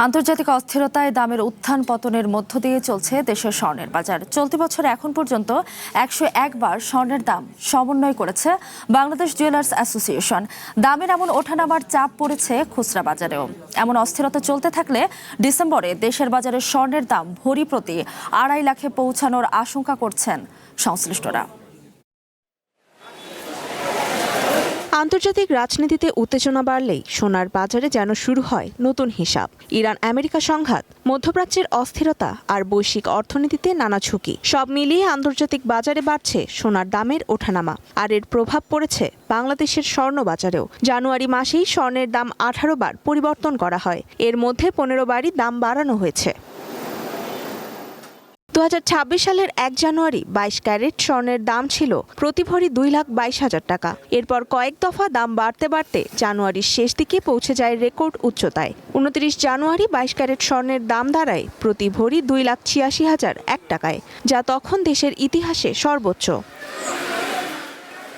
আন্তর্জাতিক অস্থিরতায় দামের উত্থান পতনের মধ্য দিয়ে চলছে দেশের স্বর্ণের বাজার। চলতি বছরে এখন পর্যন্ত 101 বার স্বর্ণের দাম সমন্বয় করেছে বাংলাদেশ জুয়েলার্স অ্যাসোসিয়েশন। দামের এমন ওঠানামার চাপ পড়েছে খুচরা বাজারেও। এমন অস্থিরতা চলতে থাকলে ডিসেম্বরে দেশের বাজারে স্বর্ণের দাম ভরি প্রতি 2.5 লাখে পৌঁছানোর আশঙ্কা করছেন সংশ্লিষ্টরা। আন্তর্জাতিক রাজনীতিতে উত্তেজনা বাড়লেই সোনার বাজারে যেন শুরু হয় নতুন হিসাব। ইরান আমেরিকা সংঘাত, মধ্যপ্রাচ্যের অস্থিরতা আর বৈশ্বিক অর্থনীতিতে নানা ঝুঁকি, সব মিলিয়ে আন্তর্জাতিক বাজারে বাড়ছে সোনার দামের ওঠানামা। আর এর প্রভাব পড়েছে বাংলাদেশের স্বর্ণ বাজারেও। জানুয়ারি মাসেই স্বর্ণের দাম 18 বার পরিবর্তন করা হয়। এর মধ্যে 15 বারই দাম বাড়ানো হয়েছে। 2026 সালের 1 জানুয়ারি 22 ক্যারেট স্বর্ণের দাম ছিল প্রতি ভরি 2,22,000 টাকা। এরপর কয়েক দফা দাম বাড়তে বাড়তে জানুয়ারির শেষ দিকে পৌঁছে যায় রেকর্ড উচ্চতায়। 29 জানুয়ারি 22 ক্যারেট স্বর্ণের দাম দাঁড়ায় প্রতি ভরি 2,86,001 টাকায়, যা তখন দেশের ইতিহাসে সর্বোচ্চ।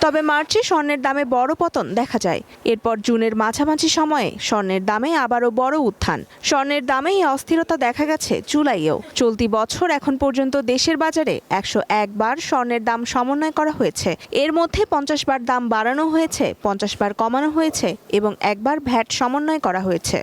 তবে মার্চে স্বর্ণের দামে বড় পতন দেখা যায়। এরপর জুনের মাঝামাঝি সময়ে স্বর্ণের দামে আবারও বড় উত্থান। স্বর্ণের দামে এই অস্থিরতা দেখা গেছে জুলাইয়েও। চলতি বছর এখন পর্যন্ত দেশের বাজারে 101 বার স্বর্ণের দাম সমন্বয় করা হয়েছে। এর মধ্যে 50 বার দাম বাড়ানো হয়েছে, 50 বার কমানো হয়েছে এবং একবার ভ্যাট সমন্বয় করা হয়েছে।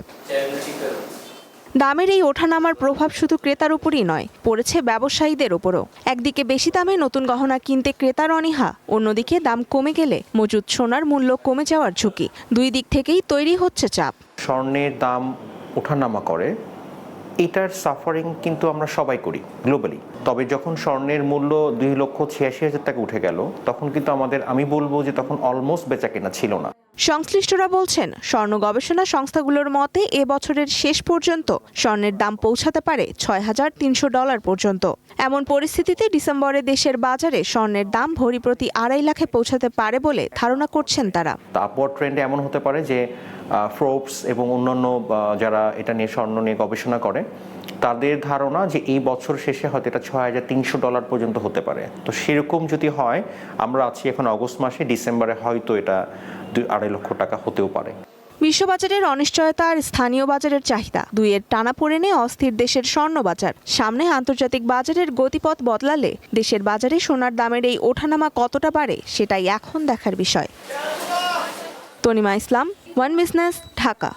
দামের এই ওঠানামার প্রভাব শুধু ক্রেতার উপরই নয়, পড়েছে ব্যবসায়ীদের উপরও। একদিকে বেশি দামে নতুন গহনা কিনতে ক্রেতার অনীহা, অন্যদিকে দাম কমে গেলে মজুদ সোনার মূল্য কমে যাওয়ার ঝুঁকি। দুই দিক থেকেই তৈরি হচ্ছে চাপ। স্বর্ণের দাম ওঠানামা করে, এটার সাফারিং কিন্তু আমরা সবাই করি গ্লোবালি। তবে যখন স্বর্ণের মূল্য 2,86,000 টাকা উঠে গেল, তখন কিন্তু আমি বলবো যে তখন অলমোস্ট বেচাকেনা ছিল না। সংশ্লিষ্টরা বলছেন, স্বর্ণ গবেষণা সংস্থাগুলোর মতে এবছরের শেষ পর্যন্ত স্বর্ণের দাম পৌঁছাতে পারে $6,300 পর্যন্ত। এমন পরিস্থিতিতে ডিসেম্বরে দেশের বাজারে স্বর্ণের দাম ভরি প্রতি 2.5 লাখে পৌঁছাতে পারে বলে ধারণা করছেন তারা। আপওয়ার্ড ট্রেন্ডে এমন হতে পারে যে ফোর্বস এবং অন্যান্য যারা এটা নিয়ে স্বর্ণ নিয়ে গবেষণা করে, তাদের ধারণা যে এই বছর শেষে হয়তো এটা $6,300 পর্যন্ত হতে পারে। তো সেরকম যদি হয়, আমরা আছি এখন অগস্ট মাসে, ডিসেম্বরে হয়তো এটা 2.5 লক্ষ টাকা হতেও পারে। বিশ্ববাজারের অনিশ্চয়তা আর স্থানীয় বাজারের চাহিদা দুইয়ের টানাপোড়েনে অস্থির দেশের স্বর্ণ বাজার। সামনে আন্তর্জাতিক বাজারের গতিপথ বদলালে দেশের বাজারে সোনার দামের এই ওঠানামা কতটা বাড়ে, সেটাই এখন দেখার বিষয়। তনিমা ইসলাম, ওয়ান বিজনেস, ঢাকা।